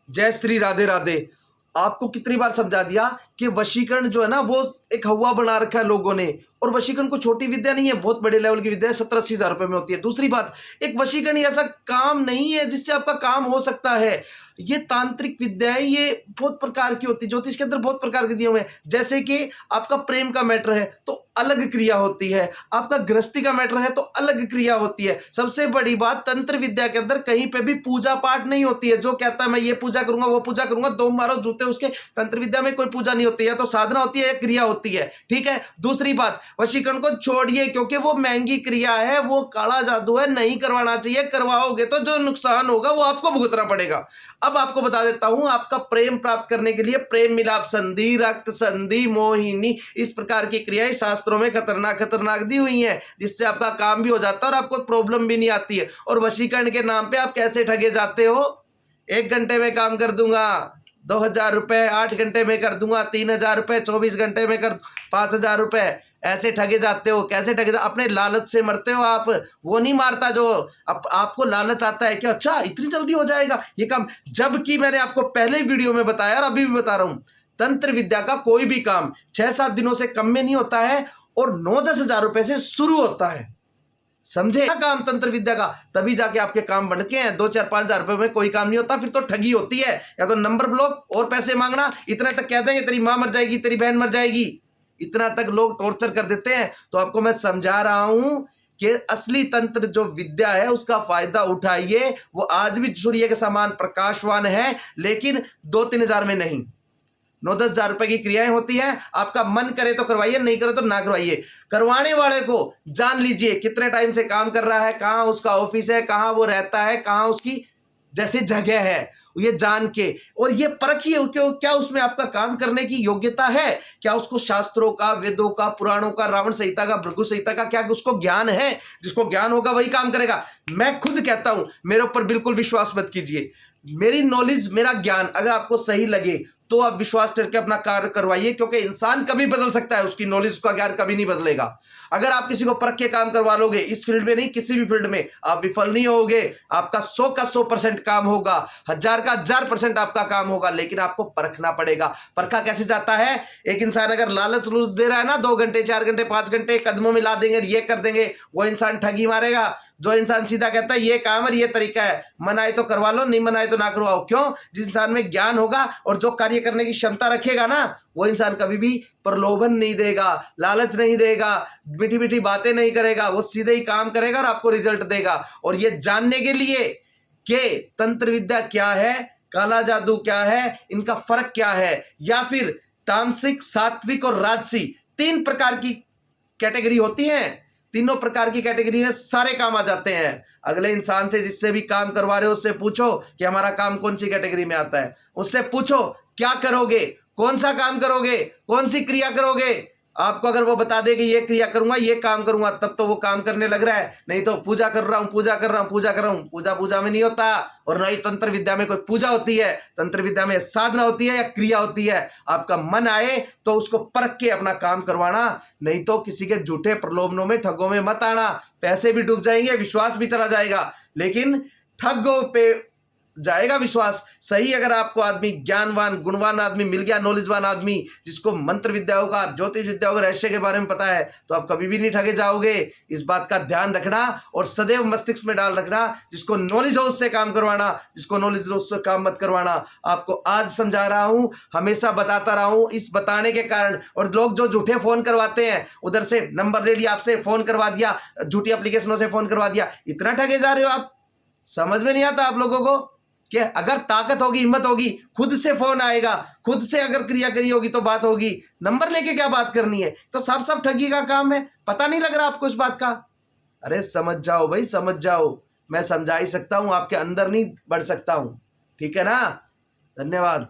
जय श्री राधे राधे। आपको कितनी बार समझा दिया कि वशीकरण जो है ना वो एक हवा बना रखा है लोगों ने, और वशीकरण को छोटी विद्या नहीं है, बहुत बड़े लेवल की विद्या है, 70-80 हजार रुपए में होती है। दूसरी बात, एक वशीकरण ऐसा काम नहीं है जिससे आपका काम हो सकता है। ये तांत्रिक विद्या है, ये बहुत प्रकार की होती है। ज्योतिष के अंदर बहुत प्रकार के दिए हुए हैं। जैसे कि आपका प्रेम का मैटर है तो अलग क्रिया होती है, आपका गृहस्थी का मैटर है तो अलग क्रिया होती है। सबसे बड़ी बात, तंत्र विद्या के अंदर कहीं पे भी पूजा पाठ नहीं होती है। जो कहता है मैं ये पूजा करूंगा वो पूजा करूंगा, दो मारो जूते उसके, तंत्र विद्या में कोई पूजा नहीं होती है, तो साधना होती है, क्रिया होती है। ठीक है। दूसरी बात, वशीकरण को छोड़िए क्योंकि वो महंगी क्रिया है, वो काला जादू है, नहीं करवाना चाहिए। करवाओगे तो जो नुकसान होगा वो आपको भुगतना पड़ेगा। अब आपको बता देता हूं, आपका प्रेम प्राप्त करने के लिए प्रेम मिलाप संधि, रक्त संधि, मोहिनी, इस प्रकार की क्रियाएं शास्त्रों में खतरनाक खतरनाक दी हुई हैं, जिससे आपका काम भी हो जाता है और आपको प्रॉब्लम भी नहीं आती है। और वशीकरण के नाम पे आप कैसे ठगे जाते हो? 1 घंटे में काम कर दूंगा 2,000 रुपए, 8 घंटे में कर दूंगा 3,000 रुपए, 24 घंटे में कर 5,000 रुपए, ऐसे ठगे जाते हो। कैसे ठगे? अपने लालच से मरते हो आप। वो नहीं मारता जो आपको लालच आता है कि अच्छा इतनी जल्दी हो जाएगा ये काम। जबकि मैंने आपको पहले वीडियो में बताया और अभी भी बता रहा हूं, तंत्र विद्या का कोई भी काम 6-7 दिनों से कम में नहीं होता है और 9-10 हजार रुपए से शुरू होता है। समझे काम तंत्र विद्या का? तभी जाके आपके काम बनके हैं। 2-4-5 हजार रुपए में कोई काम नहीं होता, फिर तो ठगी होती है। या तो नंबर ब्लॉक और पैसे मांगना, इतना तक कह देंगे तेरी मां मर जाएगी, तेरी बहन मर जाएगी, इतना तक लोग टॉर्चर कर देते हैं। तो आपको मैं समझा रहा हूं कि असली तंत्र जो विद्या है उसका फायदा उठाइए। वो आज भी सूर्य के समान प्रकाशवान है, लेकिन 2-3 हजार में नहीं, 9-10 हजार रुपए की क्रियाएं होती हैं। आपका मन करे तो करवाइए, नहीं करे तो ना करवाइए। करवाने वाले को जान लीजिए कितने टाइम से काम कर रहा है, कहां उसका ऑफिस है, कहां वो रहता है, कहां उसकी जैसे जगह है, ये जान के, और ये परखिए क्या उसमें आपका काम करने की योग्यता है, क्या उसको शास्त्रों का, वेदों का, पुराणों का, रावण संहिता का, भृगु संहिता का क्या उसको ज्ञान है? जिसको ज्ञान होगा वही काम करेगा। मैं खुद कहता हूं, मेरे ऊपर बिल्कुल विश्वास मत कीजिए। मेरी नॉलेज, मेरा ज्ञान अगर आपको सही लगे तो आप विश्वास करके अपना कार्य करवाइए, क्योंकि इंसान कभी बदल सकता है, उसकी नॉलेज, उसका ज्ञान कभी नहीं बदलेगा। अगर आप किसी को परख के काम करवा लोगे, इस फील्ड में नहीं किसी भी फील्ड में, आप विफल नहीं होगे। आपका 100 का 100% काम होगा, 1000 का 1000% आपका काम होगा, लेकिन आपको परखना पड़ेगा। परखा कैसे जाता है? एक इंसान अगर लालच दे रहा है ना, 2 घंटे 4 घंटे 5 घंटे कदमों में ला देंगे, ये कर देंगे, वो इंसान ठगी मारेगा। जो इंसान सीधा कहता है ये काम है, ये तरीका है, मन आए तो करवा लो, नहीं मन आए तो ना करवाओ। क्यों? जिस इंसान में ज्ञान होगा और जो कार्य करने की क्षमता रखेगा ना, वो इंसान कभी भी प्रलोभन नहीं देगा, लालच नहीं देगा, मीठी मीठी बातें नहीं करेगा, वो सीधे ही काम करेगा और आपको रिजल्ट देगा। और ये जानने के लिए कि तंत्र विद्या क्या है, काला जादू क्या है, इनका फर्क क्या है, या फिर तामसिक, सात्विक और राजसी 3 प्रकार की कैटेगरी होती है, तीनों प्रकार की कैटेगरी में सारे काम आ जाते हैं। अगले इंसान से, जिससे भी काम करवा रहे हो, उससे पूछो कि हमारा काम कौन सी कैटेगरी में आता है। उससे पूछो क्या करोगे, कौन सा काम करोगे, कौन सी क्रिया करोगे। आपको अगर वो बता दे कि ये क्रिया करूंगा, ये काम करूंगा, तब तो वो काम करने लग रहा है। नहीं तो पूजा कर रहा हूं, पूजा कर रहा हूं, पूजा कर रहा हूं, पूजा पूजा में नहीं होता। और ना ही तंत्र विद्या में कोई पूजा होती है। तंत्र विद्या में साधना होती है या क्रिया होती है। आपका मन आए तो उसको परख के अपना काम करवाना, नहीं तो किसी के झूठे प्रलोभनों में, ठगों में मत आना। पैसे भी डूब जाएंगे, विश्वास भी चला जाएगा, लेकिन ठगों पे जाएगा विश्वास। सही अगर आपको आदमी ज्ञानवान, गुणवान आदमी मिल गया, नॉलेजवान आदमी, जिसको मंत्र विद्याओं का, ज्योतिष विद्याओं का, रहस्य के बारे में पता है, तो आप कभी भी नहीं ठगे जाओगे। इस बात का ध्यान रखना और सदैव मस्तिष्क में डाल रखना, जिसको नॉलेज हो उससे काम करवाना, जिसको नॉलेज हो उससे काम मत करवाना। आपको आज समझा रहा हूं, हमेशा बताता रहा हूं, इस बताने के कारण। और लोग जो झूठे फोन करवाते हैं, उधर से नंबर ले लिया, आपसे फोन करवा दिया, झूठी एप्लीकेशनों से फोन करवा दिया, इतना ठगे जा रहे हो आप। समझ में नहीं आता आप लोगों को कि अगर ताकत होगी, हिम्मत होगी, खुद से फोन आएगा, खुद से अगर क्रिया करी होगी तो बात होगी। नंबर लेके क्या बात करनी है? तो सब ठगी का काम है। पता नहीं लग रहा आपको इस बात का? अरे समझ जाओ भाई, समझ जाओ। मैं समझा ही सकता हूं, आपके अंदर नहीं बढ़ सकता हूं। ठीक है ना? धन्यवाद।